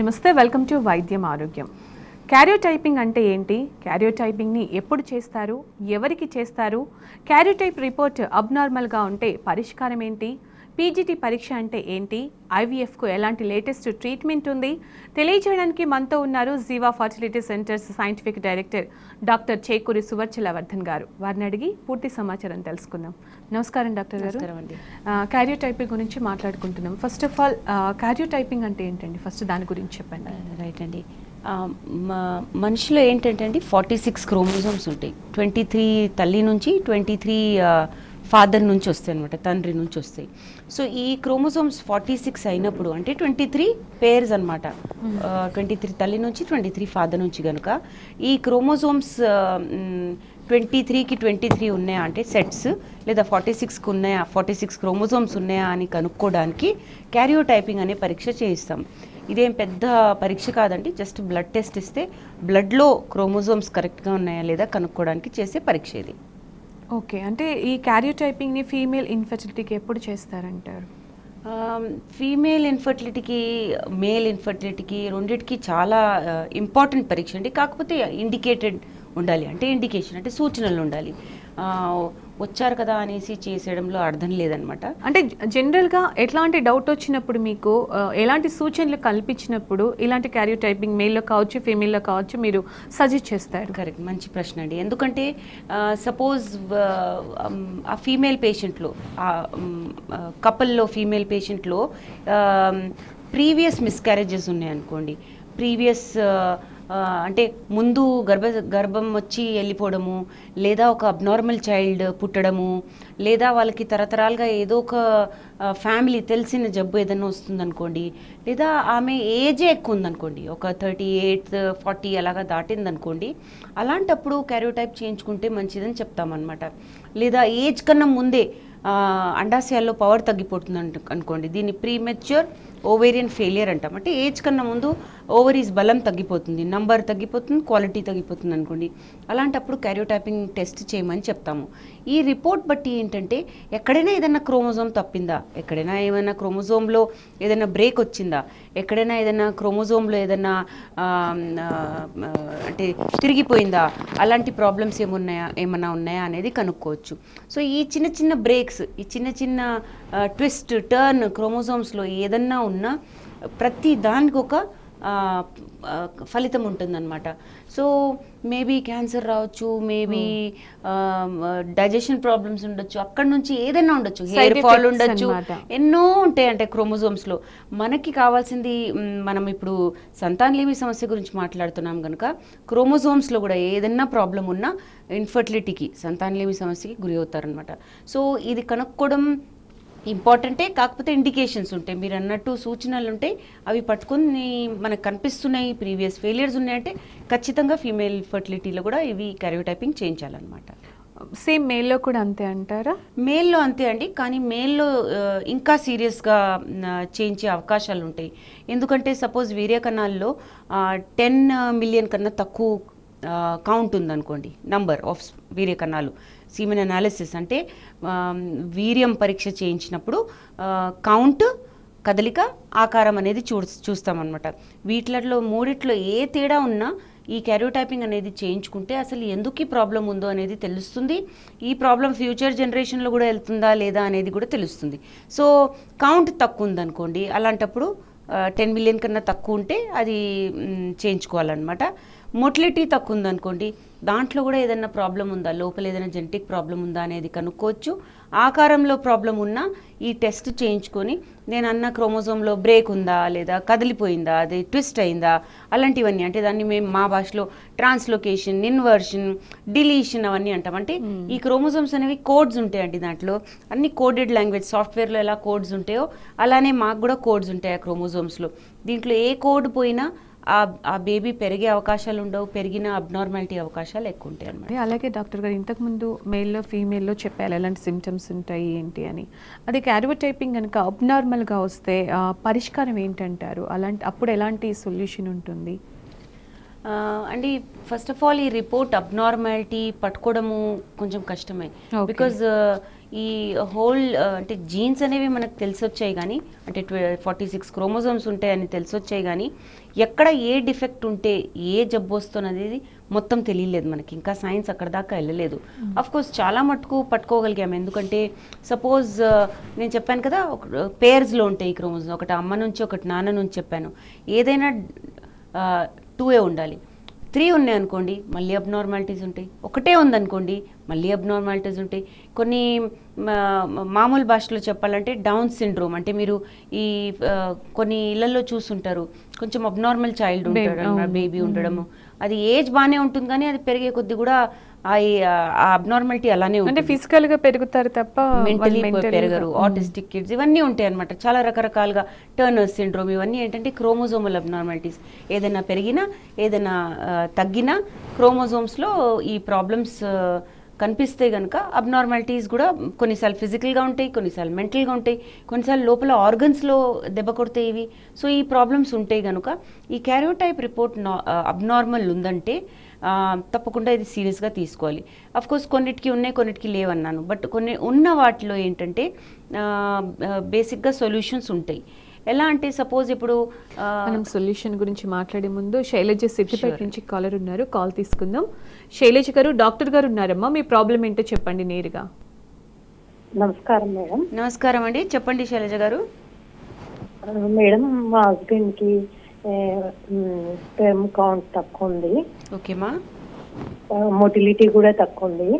నమస్తే, welcome to వైద్యం ఆరోగ్యం. క్యారియోటైపింగ్ అంటే ఏంటి? క్యారియోటైపింగ్ని ఎప్పుడు చేస్తారు? ఎవరికి చేస్తారు? క్యారియోటైప్ రిపోర్ట్ అబ్నార్మల్గా ఉంటే పరిష్కారం ఏంటి? పీజీటీ పరీక్ష అంటే ఏంటి? ఐవీఎఫ్కు ఎలాంటి లేటెస్ట్ ట్రీట్మెంట్ ఉంది? తెలియజేయడానికి మనతో ఉన్నారు Jeeva fertility centres scientific director doctor Chekuri Suvarchalavardhan గారు. వారిని అడిగి పూర్తి సమాచారం తెలుసుకుందాం. నమస్కారం డాక్టర్ గారు. క్యారియోటైపింగ్ గురించి మాట్లాడుకుంటున్నాం. ఫస్ట్ ఆఫ్ ఆల్ క్యారియోటైపింగ్ అంటే ఏంటండి? ఫస్ట్ దాని గురించి చెప్పండి. రైట్ అండి. మనిషిలో ఏంటంటే అండి 46 క్రోమోజోమ్స్ ఉంటాయి. 23 తల్లి నుంచి 23 ఫాదర్ నుంచి వస్తాయి అనమాట, తండ్రి నుంచి వస్తాయి. సో ఈ క్రోమోజోమ్స్ 46 అయినప్పుడు అంటే 23 పేర్స్ అనమాట. 23 తల్లి నుంచి 23 ఫాదర్ నుంచి కనుక ఈ క్రోమోజోమ్స్ 23కి 23 ఉన్నాయా అంటే సెట్స్, లేదా 46కి ఉన్నాయా, 46 క్రోమోజోమ్స్ ఉన్నాయా అని కనుక్కోవడానికి క్యారియోటైపింగ్ అనే పరీక్ష చేయిస్తాం. ఇదేం పెద్ద పరీక్ష కాదండి, జస్ట్ బ్లడ్ టెస్ట్ ఇస్తే బ్లడ్లో క్రోమోజోమ్స్ కరెక్ట్గా ఉన్నాయా లేదా కనుక్కోవడానికి చేసే పరీక్ష ఇది. ఓకే, అంటే ఈ క్యారియోటైపింగ్ని ఫీమేల్ ఇన్ఫర్టిలిటీకి ఎప్పుడు చేస్తారంటారు? ఫీమేల్ ఇన్ఫర్టిలిటీకి, మేల్ ఇన్ఫర్టిలిటీకి రెండింటికి చాలా ఇంపార్టెంట్ పరీక్ష అండి. కాకపోతే ఇండికేటెడ్ ఉండాలి, అంటే ఇండికేషన్ అంటే సూచనలు ఉండాలి. వచ్చారు కదా అనేసి చేసేయడంలో అర్థం లేదనమాట. అంటే జనరల్గా ఎట్లాంటి డౌట్ వచ్చినప్పుడు మీకు ఎలాంటి సూచనలు కల్పించినప్పుడు ఇలాంటి క్యారియోటైపింగ్ మేల్లో కావచ్చు ఫీమేల్లో కావచ్చు మీరు సజెస్ట్ చేస్తారు? కరెక్ట్, మంచి ప్రశ్న అండి. ఎందుకంటే సపోజ్ ఆ ఫీమేల్ పేషెంట్లో, కపుల్లో ఫీమేల్ పేషెంట్లో ప్రీవియస్ మిస్క్యారేజెస్ ఉన్నాయనుకోండి, ప్రీవియస్ అంటే ముందు గర్భం వచ్చి వెళ్ళిపోవడము, లేదా ఒక అబ్నార్మల్ చైల్డ్ పుట్టడము, లేదా వాళ్ళకి తరతరాలుగా ఏదో ఒక ఫ్యామిలీ తెలిసిన జబ్బు ఏదైనా వస్తుందనుకోండి, లేదా ఆమె ఏజే ఎక్కువ ఉందనుకోండి, ఒక 38, 40 అలాగా దాటిందనుకోండి, అలాంటప్పుడు క్యారియోటైప్ చేయించుకుంటే మంచిదని చెప్తామన్నమాట. లేదా ఏజ్ కన్నా ముందే అండాశయాల్లో పవర్ తగ్గిపోతుంది అనుకోండి, దీన్ని ప్రీమెచ్యూర్ ఓవేరియన్ ఫెయిలియర్ అంటాం. అంటే ఏజ్ కన్నా ముందు ఓవరీస్ బలం తగ్గిపోతుంది, నంబర్ తగ్గిపోతుంది, క్వాలిటీ తగ్గిపోతుంది అనుకోండి, అలాంటప్పుడు క్యారియోటైపింగ్ టెస్ట్ చేయమని చెప్తాము. ఈ రిపోర్ట్ బట్టి ఏంటంటే ఎక్కడైనా ఏదైనా క్రోమోజోమ్ తప్పిందా, ఎక్కడైనా ఏమైనా క్రోమోజోమ్లో ఏదైనా బ్రేక్ వచ్చిందా, ఎక్కడైనా ఏదైనా క్రోమోజోమ్లో ఏదైనా అంటే తిరిగిపోయిందా, అలాంటి ప్రాబ్లమ్స్ ఏమన్నా ఉన్నాయా అనేది కనుక్కోవచ్చు. సో ఈ చిన్న చిన్న బ్రేక్స్, ఈ చిన్న చిన్న ట్విస్ట్ టర్న్ క్రోమోజోమ్స్లో ఏదన్నా ఉన్నా ప్రతి దానికి ఒక ఫలితం ఉంటుందన్నమాట. సో మేబీ క్యాన్సర్ రావచ్చు, మేబీ డైజెషన్ ప్రాబ్లమ్స్ ఉండొచ్చు, అక్కడ నుంచి ఏదైనా ఉండొచ్చు, హెయిర్ ఫాల్ ఉండొచ్చు, ఎన్నో ఉంటాయి. అంటే క్రోమోజోమ్స్లో మనకి కావాల్సింది, మనం ఇప్పుడు సంతానలేమి సమస్య గురించి మాట్లాడుతున్నాం కనుక క్రోమోజోమ్స్లో కూడా ఏదైనా ప్రాబ్లం ఉన్నా ఇన్ఫర్టిలిటీకి, సంతానలేమి సమస్యకి గురి అవుతారనమాట. సో ఇది కనుక్కోవడం ఇంపార్టెంటే, కాకపోతే ఇండికేషన్స్ ఉంటాయి, మీరు అన్నట్టు సూచనలు ఉంటాయి, అవి పట్టుకొని మనకు కనిపిస్తున్నాయి, ప్రీవియస్ ఫెయిలియర్స్ ఉన్నాయంటే ఖచ్చితంగా ఫీమేల్ ఫర్టిలిటీలో కూడా ఇవి క్యారియోటైపింగ్ చేయించాలన్నమాట. సేమ్ మేల్లో కూడా అంతే అంటారా? మేల్లో అంతే అండి, కానీ మేల్లో ఇంకా సీరియస్గా చేయించే అవకాశాలు ఉంటాయి. ఎందుకంటే సపోజ్ వీర్యకణాల్లో 10 మిలియన్ కన్నా తక్కువ కౌంట్ ఉందనుకోండి, నంబర్ ఆఫ్ వీర్యకణాలు, సీమెన్ అనాలిసిస్ అంటే వీర్యం పరీక్ష చేయించినప్పుడు కౌంట్, కదలిక, ఆకారం అనేది చూస్తామన్నమాట. వీటిలో మూడిట్లో ఏ తేడా ఉన్నా ఈ క్యారియోటైపింగ్ అనేది చేయించుకుంటే అసలు ఎందుకు ఈ ప్రాబ్లం ఉందో అనేది తెలుస్తుంది. ఈ ప్రాబ్లం ఫ్యూచర్ జనరేషన్లో కూడా వెళ్తుందా లేదా అనేది కూడా తెలుస్తుంది. సో కౌంట్ తక్కువ ఉందనుకోండి, అలాంటప్పుడు 10 మిలియన్ కన్నా తక్కువ ఉంటే అది చేయించుకోవాలన్నమాట. మొటిలిటీ తక్కువ ఉందనుకోండి, దాంట్లో కూడా ఏదైనా ప్రాబ్లం ఉందా, లోపల ఏదైనా జెనెటిక్ ప్రాబ్లం ఉందా అనేది కనుక్కోవచ్చు. ఆకారంలో ప్రాబ్లం ఉన్నా ఈ టెస్ట్ చేయించుకొని నేను అన్న క్రోమోజోమ్లో బ్రేక్ ఉందా, లేదా కదిలిపోయిందా, అది ట్విస్ట్ అయిందా, అలాంటివన్నీ, అంటే దాన్ని మేము మా భాషలో ట్రాన్స్లోకేషన్, ఇన్వర్షన్, డిలీషన్ అవన్నీ అంటాం. అంటే ఈ క్రోమోజోమ్స్ అనేవి కోడ్స్ ఉంటాయండి, దాంట్లో అన్ని కోడెడ్ లాంగ్వేజ్, సాఫ్ట్వేర్లో ఎలా కోడ్స్ ఉంటాయో అలానే మాకు కూడా కోడ్స్ ఉంటాయి ఆ క్రోమోజోమ్స్లో. దీంట్లో ఏ కోడ్ పోయినా ఆ బేబీ పెరిగే అవకాశాలు ఉండవు, పెరిగిన అబ్నార్మాలిటీ అవకాశాలు ఎక్కువ ఉంటాయి అన్నమాట. అలాగే డాక్టర్ గారు ఇంతకుముందు మేల్లో ఫీమేల్లో చెప్పారు ఎలాంటి సిమ్టమ్స్ ఉంటాయి ఏంటి అని. అది క్యారియోటైపింగ్ కనుక అబ్నార్మల్గా వస్తే పరిష్కారం ఏంటంటారు? అప్పుడు ఎలాంటి సొల్యూషన్ ఉంటుంది? అండి ఫస్ట్ ఆఫ్ ఆల్ ఈ రిపోర్ట్ అబ్నార్మాలిటీ పట్టుకోవడము కొంచెం కష్టమే. బికాజ్ ఈ హోల్ అంటే జీన్స్ అనేవి మనకు తెలిసొచ్చాయి కానీ, అంటే 46 క్రోమోజోమ్స్ ఉంటాయని తెలిసొచ్చాయి కానీ ఎక్కడ ఏ డిఫెక్ట్ ఉంటే ఏ జబ్బు వస్తున్నది మొత్తం తెలియలేదు మనకి. ఇంకా సైన్స్ అక్కడ దాకా వెళ్ళలేదు. కోర్స్ చాలా మటుకు పట్టుకోగలిగాము. ఎందుకంటే సపోజ్ నేను చెప్పాను కదా, పేర్స్లో ఉంటాయి ఈ క్రోమోజోమ్, ఒకటి అమ్మ నుంచి ఒకటి నాన్న నుంచి చెప్పాను. ఏదైనా 2 ఉండాలి. 3 ఉన్నాయి అనుకోండి, మళ్ళీ అబ్నార్మాలిటీస్ ఉంటాయి. ఒకటే ఉందనుకోండి, మళ్ళీ అబ్నార్మాలిటీస్ ఉంటాయి. కొన్ని మామూలు భాషలో చెప్పాలంటే డౌన్ సిండ్రోమ్, అంటే మీరు ఈ కొన్ని ఇళ్లలో చూస్తుంటారు, కొంచెం అబ్నార్మల్ చైల్డ్ ఉంటాడు, బేబీ ఉండడము. అది ఏజ్ బాగానే ఉంటుంది కానీ అది పెరిగే కొద్ది కూడా ఆ అబ్నార్మాలిటీ అలానే ఉంటుంది. అంటే ఫిజికల్ గా పెరుగుతారు తప్ప మెంటలీ పెరగరు. ఆటిస్టిక్ కిడ్స్ ఇవన్నీ ఉంటాయి అనమాట, చాలా రకరకాలుగా. టర్నర్ సిండ్రోమ్ ఇవన్నీ ఏంటంటే క్రోమోజోమల్ అబ్నార్మాలిటీస్. ఏదైనా పెరిగినా ఏదైనా తగ్గినా క్రోమోజోమ్స్లో ఈ ప్రాబ్లమ్స్ కనిపిస్తే కనుక అబ్నార్మాలిటీస్ కూడా కొన్నిసార్లు ఫిజికల్గా ఉంటాయి, కొన్నిసార్లు మెంటల్గా ఉంటాయి, కొన్నిసార్లు లోపల ఆర్గన్స్లో దెబ్బ కొడితే ఇవి. సో ఈ ప్రాబ్లమ్స్ ఉంటాయి కనుక ఈ క్యారియోటైప్ రిపోర్ట్ అబ్నార్మల్ ఉందంటే తప్పకుండా ఇది సీరియస్గా తీసుకోవాలి. కోర్స్ కొన్నిటికి ఉన్నాయి, కొన్నిటికి లేవన్నాను. బట్ కొన్ని ఉన్న వాటిలో ఏంటంటే బేసిక్గా సొల్యూషన్స్ ఉంటాయి. ఎలా అంటే సపోజ్ ఇప్పుడు మనం సొల్యూషన్ గురించి మాట్లాడే ముందు శైలజ సిద్దిపేట నుంచి కాలర్ ఉన్నారు, కాల్ తీసుకుందాం. శైలజ గారు, డాక్టర్ గారు ఉన్నారమ్మా, మీ ప్రాబ్లం ఏంటో చెప్పండి నేరుగా. నమస్కారం మేడం. నమస్కారం అండి, చెప్పండి శైలజ గారు. మేడం, మా హస్బెండ్ కి స్పెర్మ్ కౌంట్ తక్కువ ఉంది. ఓకేమా. మొటిలిటీ కూడా తక్కువ ఉంది.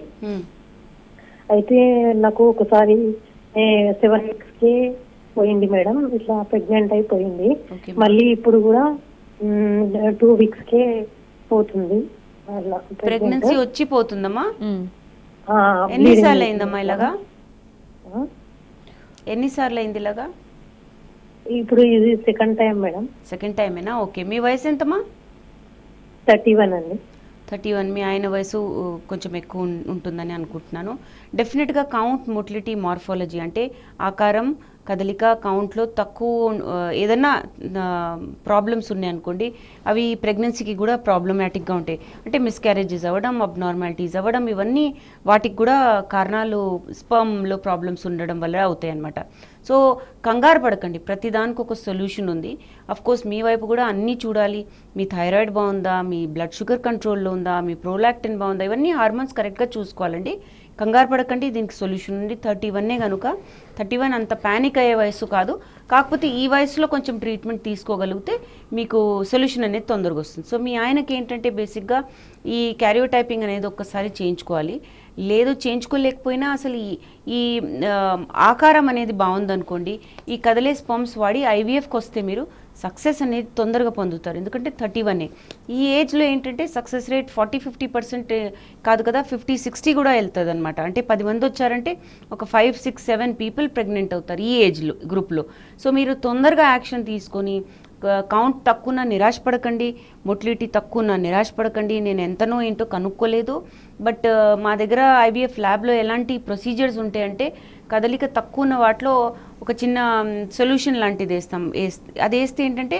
అయితే నాకు ఒకసారి 7 weeks కి పోయింది మేడం, ఇట్లా ప్రెగ్నెంట్ అయిపోయింది. మళ్ళీ ఇప్పుడు కూడా 2 weeks కే పోతుంది. ప్రెగ్నెన్సీ వచ్చి పోతుందమ్మా? ఎన్నిసార్లు అయిందమ్మా ఇలాగా? ఎన్నిసార్లు అయింది ఇలాగా? ఇప్పుడు ఇది సెకండ్ టైం మేడం. సెకండ్ టైమేనా? ఓకే. మీ వయసు ఎంతమ్మా? 31 అండి. 31. మీ ఆయన వయసు కొంచెం ఎక్కువ ఉంటుందని అనుకుంటున్నాను. డెఫినెట్గా కౌంట్, మొటిలిటీ, మార్ఫాలజీ అంటే ఆకారం, కదలిక, కౌంట్లో తక్కువ ఏదన్నా ప్రాబ్లమ్స్ ఉన్నాయనుకోండి, అవి ప్రెగ్నెన్సీకి కూడా ప్రాబ్లమాటిక్గా ఉంటాయి. అంటే మిస్క్యారేజెస్ అవ్వడం, అబ్నార్మాలిటీస్ అవ్వడం, ఇవన్నీ వాటికి కూడా కారణాలు స్పర్మ్లో ప్రాబ్లమ్స్ ఉండడం వల్ల అవుతాయి అన్నమాట. సో కంగారు పడకండి, ప్రతిదానికి ఒక సొల్యూషన్ ఉంది. కోర్స్ మీ వైపు కూడా అన్నీ చూడాలి. మీ థైరాయిడ్ బాగుందా, మీ బ్లడ్ షుగర్ కంట్రోల్లో ఉందా, మీ ప్రోలాక్టిన్ బాగుందా, ఇవన్నీ హార్మోన్స్ కరెక్ట్గా చూసుకోవాలండి. కంగారు పడకండి, దీనికి సొల్యూషన్ ఉంది. 31 కనుక 31 అంత ప్యానిక్ అయ్యే వయసు కాదు. కాకపోతే ఈ వయసులో కొంచెం ట్రీట్మెంట్ తీసుకోగలిగితే మీకు సొల్యూషన్ అనేది తొందరగా వస్తుంది. సో మీ ఆయనకి ఏంటంటే బేసిక్గా ఈ క్యారియోటైపింగ్ అనేది ఒక్కసారి చేయించుకోవాలి. లేదు చేయించుకోలేకపోయినా అసలు ఈ ఆకారం అనేది బాగుందనుకోండి, ఈ కదలే స్పర్మ్స్ వాడి ఐవీఎఫ్కి వస్తే మీరు సక్సెస్ అనేది తొందరగా పొందుతారు. ఎందుకంటే 31 ఈ ఏజ్లో ఏంటంటే సక్సెస్ రేట్ 40-50% కాదు కదా, 50-60 కూడా వెళ్తుంది అనమాట. అంటే 10 మంది వచ్చారంటే ఒక 5-6-7 పీపుల్ ప్రెగ్నెంట్ అవుతారు ఈ ఏజ్లో గ్రూప్లో. సో మీరు తొందరగా యాక్షన్ తీసుకొని కౌంట్ తక్కువ నిరాశపడకండి, మొటిలిటీ తక్కువ నిరాశపడకండి. నేను ఎంతనో ఏంటో కనుక్కోలేదు, బట్ మా దగ్గర ఐవీఎఫ్ ల్యాబ్లో ఎలాంటి ప్రొసీజర్స్ ఉంటాయంటే కదలిక తక్కువ ఉన్న వాటిలో ఒక చిన్న సొల్యూషన్ లాంటిది వేస్తాం. అది వేస్తే ఏంటంటే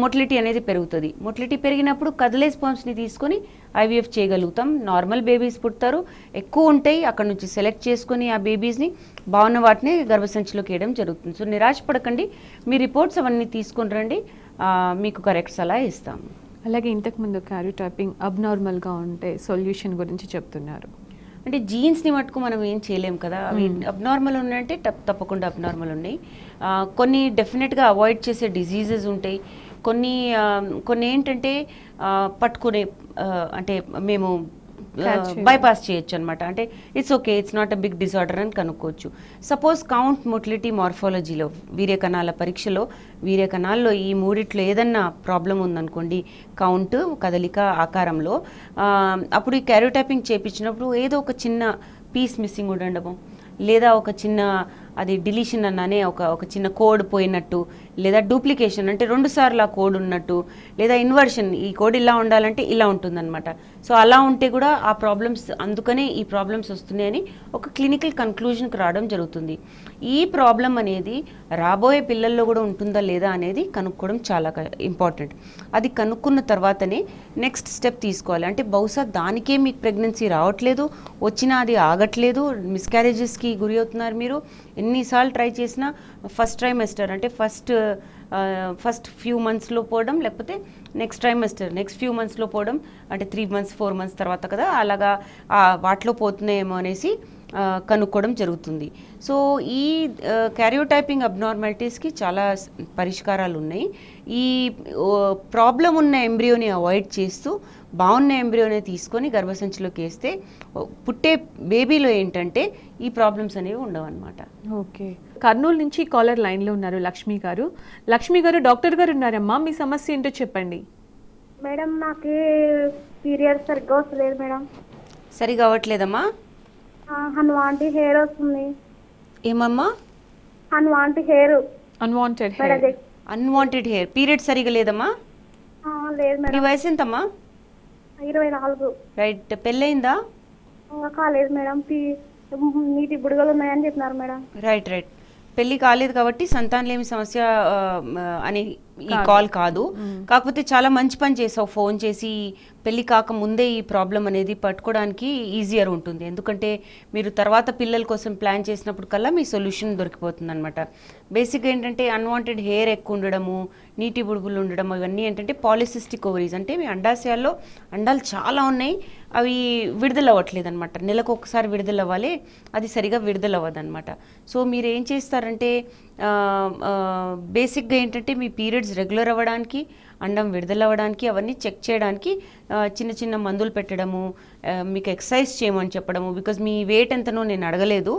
మొటిలిటీ అనేది పెరుగుతుంది. మొటిలిటీ పెరిగినప్పుడు కదలే స్పర్మ్స్ని తీసుకొని ఐవీఎఫ్ చేయగలుగుతాం. నార్మల్ బేబీస్ పుడతారు, ఎక్కువ ఉంటాయి, అక్కడ నుంచి సెలెక్ట్ చేసుకొని ఆ బేబీస్ని బాగున్న వాటిని గర్భసంచిలోకి వేయడం జరుగుతుంది. సో నిరాశపడకండి, మీ రిపోర్ట్స్ అవన్నీ తీసుకొని రండి, మీకు కరెక్ట్ సలహా ఇస్తాము. అలాగే ఇంతకుముందు క్యారియోటైపింగ్ అబ్నార్మల్గా ఉంటే సొల్యూషన్ గురించి చెప్తున్నారు. అంటే జీన్స్ని మటుకు మనం ఏం చేయలేము కదా, అవి అబ్నార్మల్ ఉన్నాయంటే తప్పకుండా అబ్నార్మల్ ఉన్నాయి. కొన్ని డెఫినెట్గా అవాయిడ్ చేసే డిజీజెస్ ఉంటాయి, కొన్ని ఏంటంటే పట్టుకునే అంటే మేము బైపాస్ చేయొచ్చు అనమాట. అంటే it's okay, it's not a big disorder అని కనుక్కోవచ్చు. సపోజ్ కౌంట్, మొటిలిటీ, మార్ఫాలజీలో వీర్యకణాల పరీక్షలో వీర్యకణాల్లో ఈ మూడిట్లో ఏదన్నా ప్రాబ్లం ఉందనుకోండి, కౌంట్, కదలిక, ఆకారంలో, అప్పుడు ఈ క్యారియోటైపింగ్ చేయించినప్పుడు ఏదో ఒక చిన్న పీస్ మిస్సింగ్ ఉండడము, లేదా ఒక చిన్న అది డిలీషన్ అన్నానే ఒక చిన్న కోడ్ పోయినట్టు, లేదా డూప్లికేషన్ అంటే 2 సార్లు ఆ కోడ్ ఉన్నట్టు, లేదా ఇన్వర్షన్, ఈ కోడ్ ఇలా ఉండాలంటే ఇలా ఉంటుందన్నమాట. సో అలా ఉంటే కూడా ఆ ప్రాబ్లమ్స్ అందుకనే ఈ ప్రాబ్లమ్స్ వస్తున్నాయని ఒక క్లినికల్ కన్క్లూజన్కి రావడం జరుగుతుంది. ఈ ప్రాబ్లం అనేది రాబోయే పిల్లల్లో కూడా ఉంటుందా లేదా అనేది కనుక్కోవడం చాలా ఇంపార్టెంట్. అది కనుక్కున్న తర్వాతనే నెక్స్ట్ స్టెప్ తీసుకోవాలి. అంటే బహుశా దానికే మీకు ప్రెగ్నెన్సీ రావట్లేదు, వచ్చినా అది ఆగట్లేదు, మిస్క్యారేజెస్కి గురి అవుతున్నారు మీరు, ఎన్నిసార్లు ట్రై చేసినా ఫస్ట్ ట్రైమెస్టర్ అంటే ఫస్ట్ ఫ్యూ మంత్స్లో పోవడం, లేకపోతే నెక్స్ట్ ట్రైమెస్టర్ నెక్స్ట్ ఫ్యూ మంత్స్లో పోవడం, అంటే 3 months 4 months తర్వాత కదా అలాగా వాటిలో పోతున్నాయేమో అనేసి కనుక్కోవడం జరుగుతుంది. సో ఈ క్యారియోటైపింగ్ అబ్నార్మాలిటీస్కి చాలా పరిష్కారాలు ఉన్నాయి. ఈ ప్రాబ్లం ఉన్న ఎంబ్రియోని అవాయిడ్ చేస్తూ బాగున్న ఎంబ్రియోని తీసుకొని గర్భసంచిలోకి వేస్తే పుట్టే బేబీలో ఏంటంటే ఈ ప్రాబ్లమ్స్ అనేవి ఉండవన్నమాట. ఓకే, కర్నూలు నుంచి కాలర్ లైన్లో ఉన్నారు లక్ష్మి గారు. లక్ష్మి గారు, డాక్టర్ గారు ఉన్నారమ్మా, మీ సమస్య ఏంటో చెప్పండి. మేడం నాకు పీరియడ్ సరిగ్గా వస్తలేదు మేడం. సరిగా అవ్వట్లేదమ్మా? అన్వాంటి హెయిర్ వస్తుంది. ఏమమ్మా? Unwanted hair. Unwanted hair. Unwanted hair. Period సరిగా లేదమ్మా? లేదు నీ మేడం. వయసు ఎంతమ్మా? 24. రైట్. పెళ్ళయిందా? కాలేదు మేడం. నీటి బుడగలు ఉన్నాయని చెప్పినారు మేడం. Right right. పెళ్లి కాలేదు కాబట్టి సంతానలేమి సమస్య అని ఈ కాల్ కాదు. కాకపోతే చాలా మంచి పని చేసావు ఫోన్ చేసి. పెళ్లి కాక ముందే ఈ ప్రాబ్లం అనేది పట్టుకోవడానికి ఈజియర్ ఉంటుంది. ఎందుకంటే మీరు తర్వాత పిల్లల కోసం ప్లాన్ చేసినప్పుడు కల్లా మీ సొల్యూషన్ దొరికిపోతుంది అనమాట. బేసిక్గా ఏంటంటే అన్వాంటెడ్ హెయిర్ ఎక్కువ ఉండడము, నీటి బుడుగులు ఉండడం, ఇవన్నీ ఏంటంటే పాలిసిస్టిక్ ఓవరీస్. అంటే మీ అండాశయాల్లో అండాలు చాలా ఉన్నాయి, అవి విడుదల అవ్వట్లేదు అనమాట. నెలకు ఒకసారి విడుదల అవ్వాలి, అది సరిగా విడుదల అవ్వదు అనమాట. సో మీరు ఏం చేస్తారంటే బేసిక్గా ఏంటంటే మీ పీరియడ్స్ రెగ్యులర్ అవ్వడానికి, అండం విడుదల అవ్వడానికి, అవన్నీ చెక్ చేయడానికి చిన్న చిన్న మందులు పెట్టడము, మీకు ఎక్సర్సైజ్ చేయమని చెప్పడము. బికాజ్ మీ వెయిట్ ఎంతనో నేను అడగలేదు,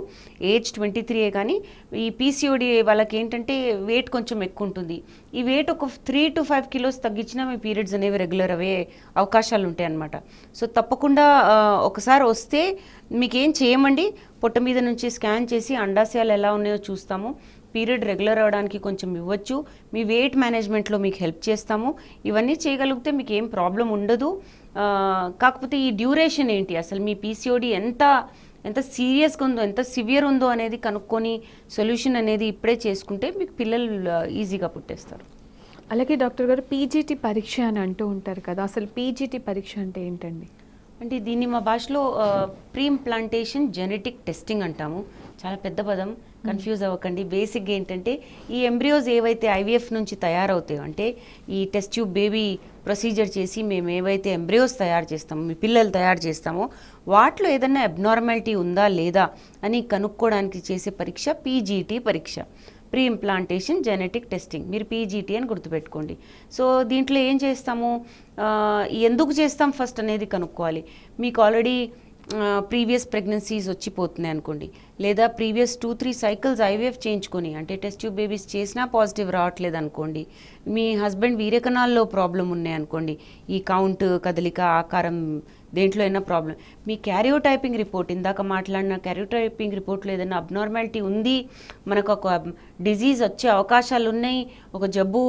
ఏజ్ 23 కానీ ఈ పీసీఓడి వాళ్ళకి ఏంటంటే వెయిట్ కొంచెం ఎక్కువ ఉంటుంది. ఈ వెయిట్ ఒక 3 to 5 kilos తగ్గించినా మీ పీరియడ్స్ అనేవి రెగ్యులర్ అయ్యే అవకాశాలు ఉంటాయి అన్నమాట. సో తప్పకుండా ఒకసారి వస్తే మీకేం చేయమండి, పొట్ట మీద నుంచి స్కాన్ చేసి అండాశయాలు ఎలా ఉన్నాయో చూస్తాము, పీరియడ్ రెగ్యులర్ అవ్వడానికి కొంచెం ఇవ్వచ్చు, మీ వెయిట్ మేనేజ్మెంట్లో మీకు హెల్ప్ చేస్తాము. ఇవన్నీ చేయగలిగితే మీకు ఏం ప్రాబ్లం ఉండదు. కాకపోతే ఈ డ్యూరేషన్ ఏంటి, అసలు మీ పీసీఓడి ఎంత సీరియస్గా ఉందో, ఎంత సివియర్ ఉందో అనేది కనుక్కొని సొల్యూషన్ అనేది ఇప్పుడే చేసుకుంటే మీకు పిల్లలు ఈజీగా పుట్టేస్తారు. అలాగే డాక్టర్ గారు, పీజీటీ పరీక్ష అని అంటూ ఉంటారు కదా, అసలు పీజీటీ పరీక్ష అంటే ఏంటండి? అంటే దీన్ని మా భాషలో ప్రీ ఇంప్లాంటేషన్ జెనెటిక్ టెస్టింగ్ అంటాము. చాలా పెద్ద పదం, కన్ఫ్యూజ్ అవ్వకండి. బేసిక్గా ఏంటంటే ఈ ఎంబ్రియోస్ ఏవైతే ఐవీఎఫ్ నుంచి తయారవుతాయో, అంటే ఈ టెస్ట్ ట్యూబ్ బేబీ ప్రొసీజర్ చేసి మేము ఏవైతే ఎంబ్రియోస్ తయారు చేస్తామో, మీ పిల్లలు తయారు చేస్తామో, వాటిలో ఏదైనా అబ్నార్మాలిటీ ఉందా లేదా అని కనుక్కోవడానికి చేసే పరీక్ష పీజీటీ పరీక్ష, ప్రీ ఇంప్లాంటేషన్ జెనెటిక్ టెస్టింగ్. మీరు పీజీటీ అని గుర్తుపెట్టుకోండి. సో దీంట్లో ఏం చేస్తాము, ఎందుకు చేస్తాం ఫస్ట్ అనేది కనుక్కోవాలి. మీకు ఆల్రెడీ ప్రీవియస్ ప్రెగ్నెన్సీస్ వచ్చిపోతున్నాయి అనుకోండి, లేదా ప్రీవియస్ 2-3 cycles ఐవీఎఫ్ చేయించుకొని, అంటే టెస్ట్ ట్యూబ్ బేబీస్ చేసినా పాజిటివ్ రావట్లేదు అనుకోండి, మీ హస్బెండ్ వీర్యకణాల్లో ప్రాబ్లం ఉన్నాయి అనుకోండి, ఈ కౌంట్, కదలిక, ఆకారం దేంట్లో అయినా ప్రాబ్లం, మీ క్యారియోటైపింగ్ రిపోర్ట్, ఇందాక మాట్లాడిన క్యారియోటైపింగ్ రిపోర్ట్లో ఏదైనా అబ్నార్మాలిటీ ఉంది, మనకు ఒక డిజీజ్ వచ్చే అవకాశాలు ఉన్నాయి, ఒక జబ్బు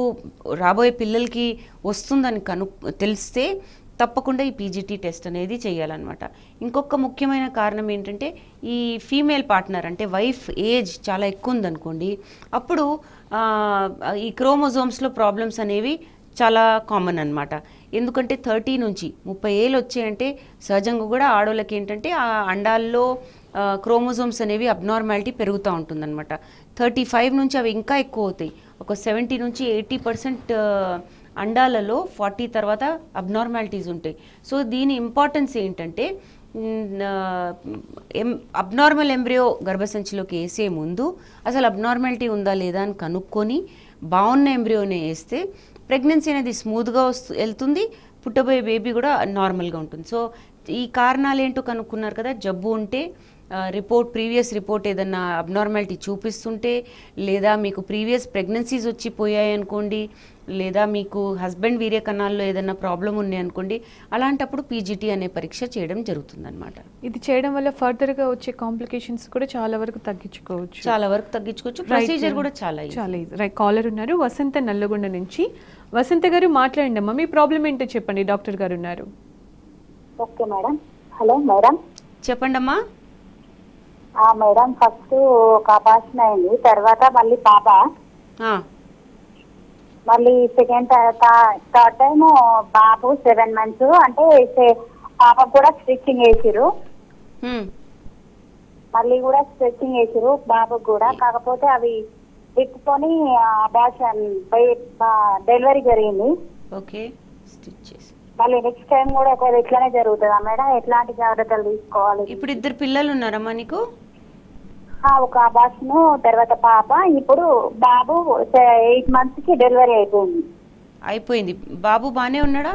రాబోయే పిల్లలకి వస్తుందని తెలిస్తే తప్పకుండా ఈ పీజీటీ టెస్ట్ అనేది చేయాలన్నమాట. ఇంకొక ముఖ్యమైన కారణం ఏంటంటే ఈ ఫీమేల్ పార్ట్నర్ అంటే వైఫ్ ఏజ్ చాలా ఎక్కువ ఉందనుకోండి, అప్పుడు ఈ క్రోమోజోమ్స్లో ప్రాబ్లమ్స్ అనేవి చాలా కామన్ అనమాట. ఎందుకంటే 30 నుంచి 30 ఏళ్ళు వచ్చాయంటే సహజంగా కూడా ఆడవాళ్ళకి ఏంటంటే ఆ అండాల్లో క్రోమోజోమ్స్ అనేవి అబ్నార్మాలిటీ పెరుగుతూ ఉంటుందన్నమాట. 35 నుంచి అవి ఇంకా ఎక్కువ అవుతాయి. ఒక 70 నుంచి 80% అండాలలో 40 తర్వాత అబ్నార్మాలిటీస్ ఉంటాయి. సో దీని ఇంపార్టెన్స్ ఏంటంటే అబ్నార్మల్ ఎంబ్రియో గర్భసంచిలోకి వేసే ముందు అసలు అబ్నార్మాలిటీ ఉందా లేదా అని కనుక్కొని బాగున్న ఎంబ్రియోనే వేస్తే ప్రెగ్నెన్సీ అనేది స్మూత్గా వెళ్తుంది, పుట్టబోయే బేబీ కూడా నార్మల్గా ఉంటుంది. సో ఈ కారణాలు ఏంటో కనుక్కున్నారు కదా, జబ్బు ఉంటే ప్రీవియస్ రిపోర్ట్ ఏదన్నా అబ్నార్మాలిటీ చూపిస్తుంటే, లేదా మీకు ప్రీవియస్ ప్రెగ్నెన్సీస్ వచ్చిపోయాయి అనుకోండి, లేదా మీకు హస్బెండ్ వీర్యకణాల్లో ఏదైనా ప్రాబ్లం ఉన్నాయి అనుకోండి, అలాంటప్పుడు పీజీటీ అనే పరీక్ష చేయడం జరుగుతుందన్నమాట. ఇది చేయడం వల్ల ఫర్దర్గా వచ్చే కాంప్లికేషన్స్ కూడా చాలా వరకు తగ్గించుకోవచ్చు. ప్రొసీజర్ కూడా చాలా ఈజీ. రైట్, కాలర్ ఉన్నారు వసంత నల్లగొండ నుంచి. వసంత గారు మాట్లాడండి అమ్మా, మీ ప్రాబ్లం ఏంటో చెప్పండి, డాక్టర్ గారు ఉన్నారు. Okay madam. Hello madam. చెప్పండమ్మా. మేడం ఫస్ట్ ఒక అబార్షన్ అయింది, తర్వాత మళ్ళీ పాప, మళ్ళీ సెకండ్ థర్డ్ టైం బాబు 7 months. అంటే పాపకు కూడా స్టిచ్చింగ్ వేసిరు, మళ్ళీ కూడా స్టిచ్చింగ్ వేసిరు బాబుకు కూడా. కాకపోతే అవి తిప్పుకొని అబార్షన్ డెలివరీ జరిగింది. ఓకే, స్టిచ్ చేసి మళ్ళీ నెక్స్ట్ టైం కూడా ఒకవేళ ఇట్లానే జరుగుతుందా మేడం? ఎట్లాంటి జాగ్రత్తలు తీసుకోవాలి? ఇప్పుడు 2 పిల్లలు ఉన్నారమ్మా నీకు? ఒక అబార్షన్, తర్వాత పాప, ఇప్పుడు బాబు 8 months కి డెలివరీ అయిపోయింది. బాబు బానే ఉన్నాడా?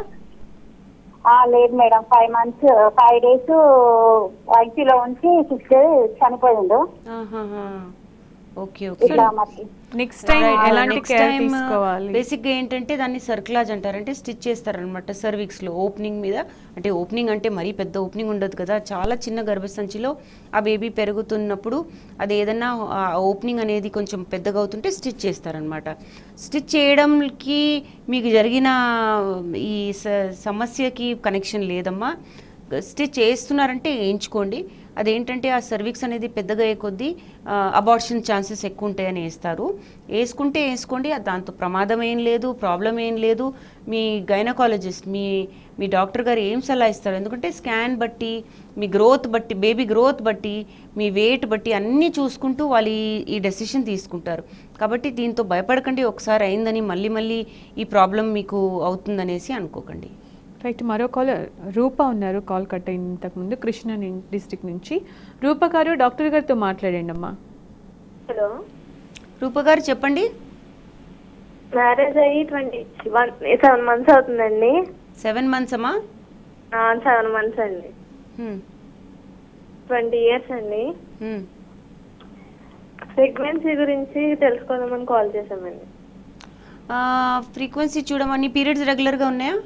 లేదు మేడం, 5 days ఐసీలో ఉంచి 6 days చనిపోయిండు. Okay okay. నెక్స్ట్ టైం ఎలాంటి కేర్ తీసుకోవాలి? బేసిక్ గా ఏంటంటే దాన్ని సర్క్లాజ్ అంటారు, అంటే స్టిచ్ చేస్తారనమాట సర్విక్స్ లో ఓపెనింగ్ మీద. అంటే ఓపెనింగ్ అంటే మరీ పెద్ద ఓపెనింగ్ ఉండదు కదా, చాలా చిన్న గర్భసంచిలో ఆ బేబీ పెరుగుతున్నప్పుడు అది ఏదన్నా ఓపెనింగ్ అనేది కొంచెం పెద్దగా అవుతుంటే స్టిచ్ చేస్తారనమాట. స్టిచ్ చేయడంకి మీకు జరిగిన ఈ సమస్యకి కనెక్షన్ లేదమ్మా. స్టిచ్ చేస్తున్నారంటే వేయించుకోండి. అదేంటంటే ఆ సర్విక్స్ అనేది పెద్దగా అయ్యే కొద్దీ అబార్షన్ ఛాన్సెస్ ఎక్కువ ఉంటాయని వేస్తారు. వేసుకుంటే వేసుకోండి, దాంతో ప్రమాదం ఏం లేదు, ప్రాబ్లం ఏం లేదు. మీ గైనకాలజిస్ట్ మీ డాక్టర్ గారు ఏం సలహా ఇస్తారు? ఎందుకంటే స్కాన్ బట్టి, మీ గ్రోత్ బట్టి, బేబీ గ్రోత్ బట్టి, మీ వెయిట్ బట్టి అన్నీ చూసుకుంటూ వాళ్ళు ఈ డెసిషన్ తీసుకుంటారు. కాబట్టి దీంతో భయపడకండి. ఒకసారి అయిందని మళ్ళీ ఈ ప్రాబ్లం మీకు అవుతుందనేసి అనుకోకండి. రైట్. మరో కాలర్ రూప ఉన్నారు, కాల్ కట్ అయిన ఇంతకుముందు కృష్ణా డిస్ట్రిక్ట్ నుంచి. రూప గారు, డాక్టర్ గారితో మాట్లాడండి అమ్మా. హలో రూప గారు చెప్పండి. మ్యారేజ్ అయ్యి 7 months అవుతుందండి. 7 months అమ్మా? 7 months అండి. 20 years అండి. ప్రెగ్నెన్సీ గురించి తెలుసుకోదామని కాల్ చేసామండి. ఫ్రీక్వెన్సీ చూడమని. పీరియడ్స్ రెగ్యులర్గా ఉన్నాయా?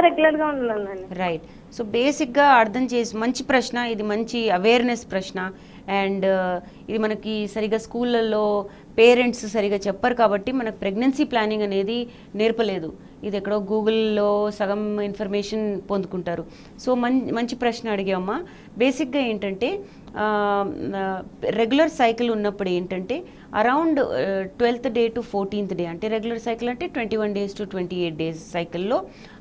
రెగ్యులర్ గా ఉంటుందండి. రైట్. సో బేసిక్గా అర్థం చేసి, మంచి ప్రశ్న ఇది, మంచి అవేర్నెస్ ప్రశ్న. అండ్ ఇది మనకి సరిగా స్కూళ్ళల్లో పేరెంట్స్ సరిగా చెప్పరు కాబట్టి మనకు ప్రెగ్నెన్సీ ప్లానింగ్ అనేది నేర్పలేదు. ఇది ఎక్కడో గూగుల్లో సగం ఇన్ఫర్మేషన్ పొందుకుంటారు. సో మంచి ప్రశ్న అడిగామమ్మా. బేసిక్గా ఏంటంటే రెగ్యులర్ సైకిల్ ఉన్నప్పుడు ఏంటంటే around 12th day to 14th day, అంటే రెగ్యులర్ సైకిల్ అంటే 21 days to 28 days సైకిల్లో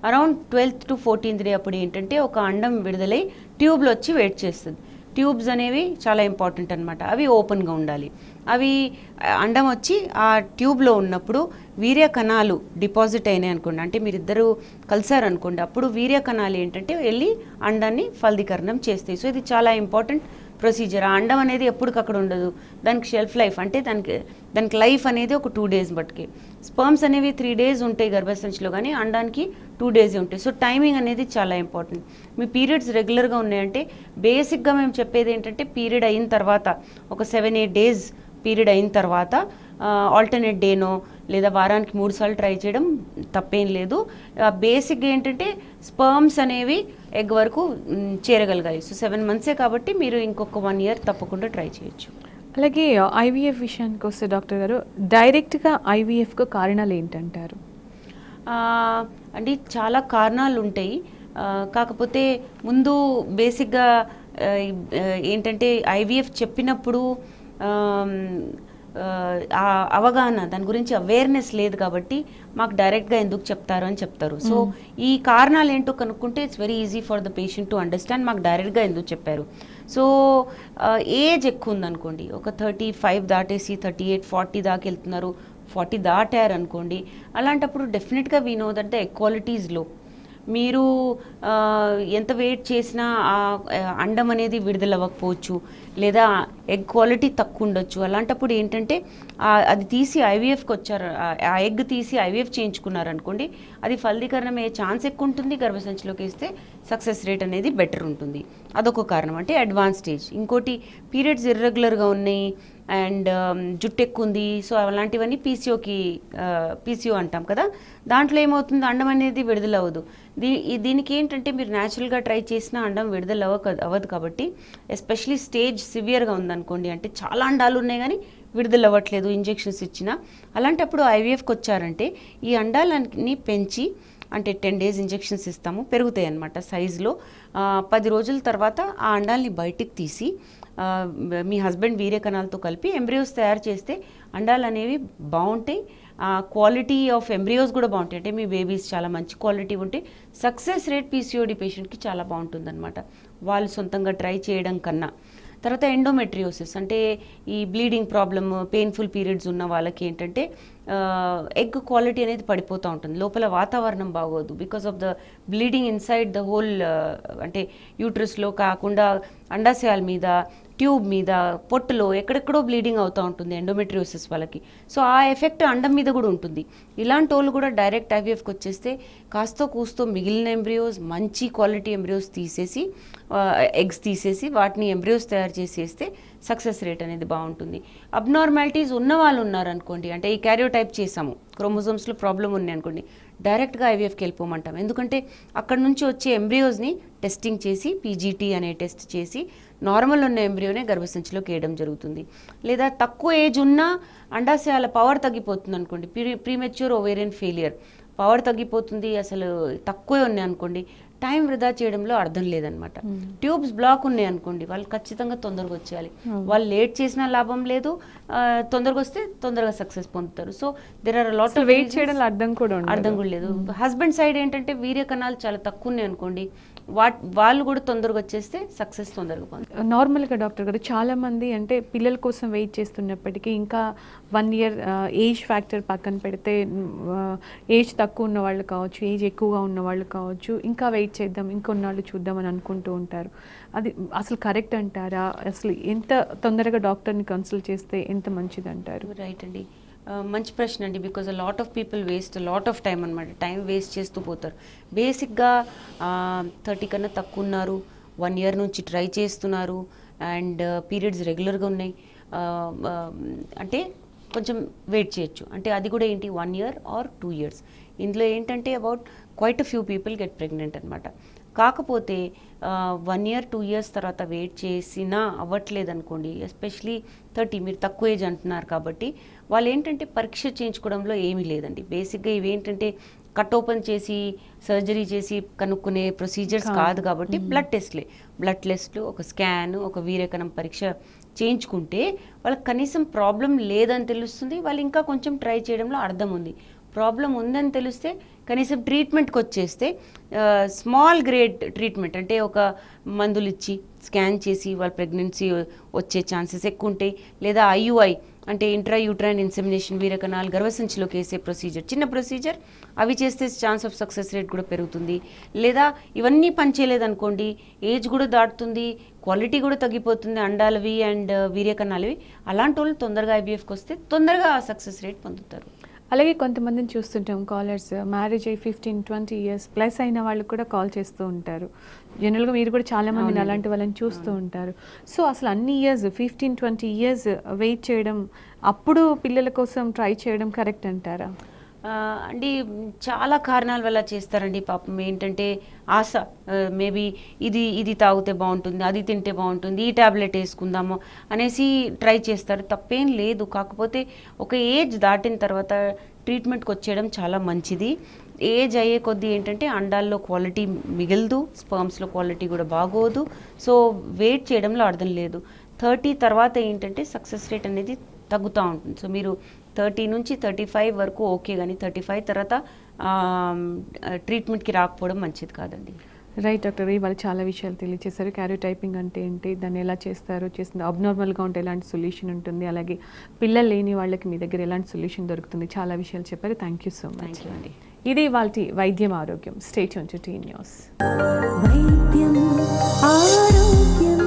around 12th to 14th day అప్పుడు ఏంటంటే ఒక అండం విడుదలై ట్యూబ్లో వచ్చి వెయిట్ చేస్తుంది. ట్యూబ్స్ అనేవి చాలా ఇంపార్టెంట్ అనమాట. అవి ఓపెన్గా ఉండాలి. అవి అండం వచ్చి ఆ ట్యూబ్లో ఉన్నప్పుడు వీర్య కణాలు డిపాజిట్ అయినాయి అనుకోండి, అంటే మీరిద్దరూ కలిసారనుకోండి, అప్పుడు వీర్య కణాలు ఏంటంటే వెళ్ళి అండాన్ని ఫలదీకరణం చేస్తాయి. సో ఇది చాలా ఇంపార్టెంట్ ప్రొసీజర్. ఆ అండం అనేది ఎప్పటికక్కడ ఉండదు, దానికి షెల్ఫ్ లైఫ్, అంటే దానికి లైఫ్ అనేది ఒక 2 days బట్టికి. స్పర్మ్స్ అనేవి 3 days ఉంటాయి గర్భసంచిలో, కానీ అండానికి 2 days ఉంటాయి. సో టైమింగ్ అనేది చాలా ఇంపార్టెంట్. మీ పీరియడ్స్ రెగ్యులర్గా ఉన్నాయంటే బేసిక్గా మేము చెప్పేది ఏంటంటే పీరియడ్ అయిన తర్వాత ఒక 7-8 days పీరియడ్ అయిన తర్వాత ఆల్టర్నేట్ డేనో లేదా వారానికి 3 సార్లు ట్రై చేయడం తప్పేం లేదు. బేసిక్గా ఏంటంటే స్పర్మ్స్ అనేవి ఎగ్ వరకు చేరగలగాలి. సో 7 months కాబట్టి మీరు ఇంకొక 1 year తప్పకుండా ట్రై చేయొచ్చు. అలాగే ఐవీఎఫ్ విషయానికి వస్తే డాక్టర్ గారు, డైరెక్ట్గా ఐవీఎఫ్కు కారణాలు ఏంటంటారు? అంటే చాలా కారణాలు ఉంటాయి. కాకపోతే ముందు బేసిక్గా ఏంటంటే ఐవీఎఫ్ చెప్పినప్పుడు అవగాహన, దాని గురించి అవేర్నెస్ లేదు కాబట్టి మాకు డైరెక్ట్గా ఎందుకు చెప్తారు అని చెప్తారు. సో ఈ కారణాలు ఏంటో కనుక్కుంటే it's very easy for the patient to understand మాకు డైరెక్ట్గా ఎందుకు చెప్పారు. సో ఏజ్ ఎక్కువ ఉందనుకోండి, ఒక 35 దాటేసి 38, 40 దాకా వెళ్తున్నారు, 40 దాటారు అనుకోండి, అలాంటప్పుడు డెఫినెట్గా we know that the equality is low. మీరు ఎంత వెయిట్ చేసినా ఆ అండం అనేది విడుదల అవ్వకపోవచ్చు, లేదా ఎగ్ క్వాలిటీ తక్కువ ఉండొచ్చు. అలాంటప్పుడు ఏంటంటే అది తీసి ఐవీఎఫ్కి వచ్చారు, ఆ ఎగ్ తీసి ఐవీఎఫ్ చేయించుకున్నారనుకోండి, అది ఫలదీకరణం అయ్యే ఛాన్స్ ఎక్కువ ఉంటుంది. గర్భసంచిలోకి వేస్తే సక్సెస్ రేట్ అనేది బెటర్ ఉంటుంది. అదొక కారణం, అంటే అడ్వాన్స్ స్టేజ్. ఇంకోటి పీరియడ్స్ ఇర్రెగ్యులర్గా ఉన్నాయి అండ్ జుట్టు ఎక్కువ ఉంది, సో అలాంటివన్నీ పీసీఓ అంటాం కదా. దాంట్లో ఏమవుతుంది, అండం అనేది విడుదల అవ్వదు. దీనికి ఏంటంటే మీరు న్యాచురల్గా ట్రై చేసిన అండం విడుదల అవ్వదు కాబట్టి, ఎస్పెషలీ స్టేజ్ సివియర్గా ఉందనుకోండి, అంటే చాలా అండాలు ఉన్నాయి కానీ విడుదల అవ్వట్లేదు ఇంజెక్షన్స్ ఇచ్చినా, అలాంటప్పుడు ఐవీఎఫ్కి వచ్చారంటే ఈ అండాలన్నీ పెంచి అంటే 10 days ఇంజెక్షన్స్ ఇస్తాము, పెరుగుతాయి అన్నమాట సైజులో. 10 రోజుల తర్వాత ఆ అండాల్ని బయటికి తీసి మీ హస్బెండ్ వీర్య కణాలతో కలిపి ఎంబ్రియోస్ తయారు చేస్తే అండాలు అనేవి బాగుంటాయి. క్వాలిటీ ఆఫ్ ఎంబ్రియోస్ కూడా బాగుంటాయి. అంటే మీ బేబీస్ చాలా మంచి క్వాలిటీ ఉంటే సక్సెస్ రేట్ పీసీఓడి పేషెంట్కి చాలా బాగుంటుందన్నమాట, వాళ్ళు సొంతంగా ట్రై చేయడం కన్నా. తర్వాత ఎండోమెట్రియోసిస్ అంటే ఈ బ్లీడింగ్ ప్రాబ్లమ్, పెయిన్ఫుల్ పీరియడ్స్ ఉన్న వాళ్ళకి ఏంటంటే ఎగ్ క్వాలిటీ అనేది పడిపోతూ ఉంటుంది, లోపల వాతావరణం బాగోదు because of the bleeding inside the whole, అంటే యూట్రస్లో కాకుండా అండాశయాల మీద, ట్యూబ్ మీద, పొట్టులో ఎక్కడెక్కడో బ్లీడింగ్ అవుతూ ఉంటుంది ఎండోమెట్రియోసిస్ వాళ్ళకి. సో ఆ ఎఫెక్ట్ అండం మీద కూడా ఉంటుంది. ఇలాంటి వాళ్ళు కూడా డైరెక్ట్ ఐవీఎఫ్కి వచ్చేస్తే కాస్తో కూస్తో మిగిలిన ఎంబ్రియోస్, మంచి క్వాలిటీ ఎంబ్రియోస్ తీసేసి, ఎగ్స్ తీసేసి వాటిని ఎంబ్రియోస్ తయారు చేసేస్తే సక్సెస్ రేట్ అనేది బాగుంటుంది. అబ్నార్మాలిటీస్ ఉన్న వాళ్ళు ఉన్నారనుకోండి, అంటే ఈ క్యారియోటైప్ చేసాము, క్రోమోజోమ్స్లో ప్రాబ్లం ఉన్నాయి అనుకోండి, డైరెక్ట్గా ఐవీఎఫ్కి వెళ్ళిపోమంటాం. ఎందుకంటే అక్కడ నుంచి వచ్చే ఎంబ్రియోస్ని టెస్టింగ్ చేసి పీజీటీ అనే టెస్ట్ చేసి నార్మల్ ఉన్న ఎంబ్రియోనే గర్భసంచిలోకి వేయడం జరుగుతుంది. లేదా తక్కువ ఏజ్ ఉన్న అండాశయాల పవర్ తగ్గిపోతుంది అనుకోండి, ప్రీమెచ్యూర్ ఓవేరియన్ ఫెయిలియర్, పవర్ తగ్గిపోతుంది, అసలు తక్కువే ఉన్నాయి అనుకోండి, టైం వృధా చేయడంలో అర్థం లేదనమాట. ట్యూబ్స్ బ్లాక్ ఉన్నాయి అనుకోండి, వాళ్ళు ఖచ్చితంగా తొందరగా వచ్చేయాలి. వాళ్ళు లేట్ చేసినా లాభం లేదు, తొందరగా వస్తే తొందరగా సక్సెస్ పొందుతారు. So there are lot of wait చేయడం అర్థం కూడా లేదు. హస్బెండ్ సైడ్ ఏంటంటే వీర్య కణాలు చాలా తక్కువ ఉన్నాయి అనుకోండి, వాళ్ళు కూడా తొందరగా వచ్చేస్తే సక్సెస్ తొందరగా పొందుతారు. నార్మల్గా డాక్టర్ గారు చాలా మంది అంటే పిల్లల కోసం వెయిట్ చేస్తున్నప్పటికీ ఇంకా 1 year ఏజ్ ఫ్యాక్టర్ పక్కన పెడితే, ఏజ్ తక్కువ ఉన్న వాళ్ళు కావచ్చు, ఏజ్ ఎక్కువగా ఉన్న వాళ్ళు కావచ్చు, ఇంకా వెయిట్ చేద్దాం, ఇంకొన్నాళ్ళు చూద్దామని అనుకుంటూ ఉంటారు. అది అసలు కరెక్ట్ అంటారా? అసలు ఎంత తొందరగా డాక్టర్ని కన్సల్ట్ చేస్తే ఎంత మంచిది అంటారు? రైట్ అండి, మంచి ప్రశ్న అండి. Because lot of people waste lot of time అనమాట, టైం వేస్ట్ చేస్తూ పోతారు. బేసిక్గా 30 కన్నా తక్కువ ఉన్నారు, 1 year నుంచి ట్రై చేస్తున్నారు, అండ్ పీరియడ్స్ రెగ్యులర్గా ఉన్నాయి అంటే కొంచెం వెయిట్ చేయొచ్చు. అంటే అది కూడా ఏంటి 1 year or 2 years. ఇందులో ఏంటంటే about quite a few people get pregnant అనమాట. కాకపోతే 1 year 2 years తర్వాత వెయిట్ చేసినా అవ్వట్లేదు అనుకోండి, ఎస్పెషలీ 30, మీరు తక్కువ ఏజ్ అంటున్నారు కాబట్టి, వాళ్ళు ఏంటంటే పరీక్ష చేయించుకోవడంలో ఏమీ లేదండి. బేసిక్గా ఇవి ఏంటంటే కట్ ఓపెన్ చేసి సర్జరీ చేసి కనుక్కునే ప్రొసీజర్స్ కాదు కాబట్టి బ్లడ్ టెస్ట్లు, ఒక స్కాన్, ఒక వీర్యకణం పరీక్ష చేయించుకుంటే వాళ్ళకి కనీసం ప్రాబ్లం లేదని తెలుస్తుంది, వాళ్ళు ఇంకా కొంచెం ట్రై చేయడంలో అర్థం ఉంది. ప్రాబ్లం ఉందని తెలిస్తే కనీసం ట్రీట్మెంట్కి వచ్చేస్తే స్మాల్ గ్రేడ్ ట్రీట్మెంట్, అంటే ఒక మందులు ఇచ్చి స్కాన్ చేసి వాళ్ళ ప్రెగ్నెన్సీ వచ్చే ఛాన్సెస్ ఎక్కువ ఉంటాయి. లేదా IUI అంటే ఇంట్రా యూట్రైన్ ఇన్సెమినేషన్, వీరకణాలు గర్భసంచిలోకి వేసే ప్రొసీజర్, చిన్న ప్రొసీజర్, అవి చేస్తే ఛాన్స్ ఆఫ్ సక్సెస్ రేట్ కూడా పెరుగుతుంది. లేదా ఇవన్నీ పనిచేయలేదనుకోండి, ఏజ్ కూడా దాటుతుంది, క్వాలిటీ కూడా తగ్గిపోతుంది అండాలవి అండ్ వీర్యకణాలవి, అలాంటి వాళ్ళు తొందరగా IVFకి వస్తే తొందరగా సక్సెస్ రేట్ పొందుతారు. అలాగే కొంతమందిని చూస్తుంటాం కాలర్స్, మ్యారేజ్ అయ్యి 15-20 years ప్లస్ అయిన వాళ్ళు కూడా కాల్ చేస్తూ ఉంటారు. జనరల్గా మీరు కూడా చాలా మందిని అలాంటి వాళ్ళని చూస్తూ ఉంటారు. సో అసలు అన్ని ఇయర్స్ 15-20 years వెయిట్ చేయడం, అప్పుడు పిల్లల కోసం ట్రై చేయడం కరెక్ట్ అంటారా? అండి చాలా కారణాల వల్ల చేస్తారండి. పాపం ఏంటంటే ఆశ, మేబీ ఇది తాగితే బాగుంటుంది, అది తింటే బాగుంటుంది, ఈ ట్యాబ్లెట్ వేసుకుందాము అనేసి ట్రై చేస్తారు, తప్పేం లేదు. కాకపోతే ఒక ఏజ్ దాటిన తర్వాత ట్రీట్మెంట్కి వచ్చేయడం చాలా మంచిది. ఏజ్ అయ్యే కొద్దీ ఏంటంటే అండాల్లో క్వాలిటీ మిగలదు, స్పర్మ్స్లో క్వాలిటీ కూడా బాగోదు. సో వెయిట్ చేయడంలో అర్థం లేదు. 30 తర్వాత ఏంటంటే సక్సెస్ రేట్ అనేది తగ్గుతూ ఉంటుంది. సో మీరు 30 నుంచి 35 వరకు ఓకే, కానీ 35 తర్వాత ట్రీట్మెంట్కి రాకపోవడం మంచిది కాదండి. రైట్ డాక్టర్, ఇవాళ చాలా విషయాలు తెలియజేశారు. క్యారియోటైపింగ్ అంటే ఏంటి, దాన్ని ఎలా చేస్తారు, చేస్తుంది అబ్నార్మల్గా ఉంటే ఎలాంటి సొల్యూషన్ ఉంటుంది, అలాగే పిల్లలు లేని వాళ్ళకి మీ దగ్గర ఎలాంటి సొల్యూషన్ దొరుకుతుంది, చాలా విషయాలు చెప్పారు. థ్యాంక్ యూ సో మచ్ అండి. ఇది ఇవాల్టి వైద్యం ఆరోగ్యం. Stay tune to T News. వైద్యం ఆరోగ్యం.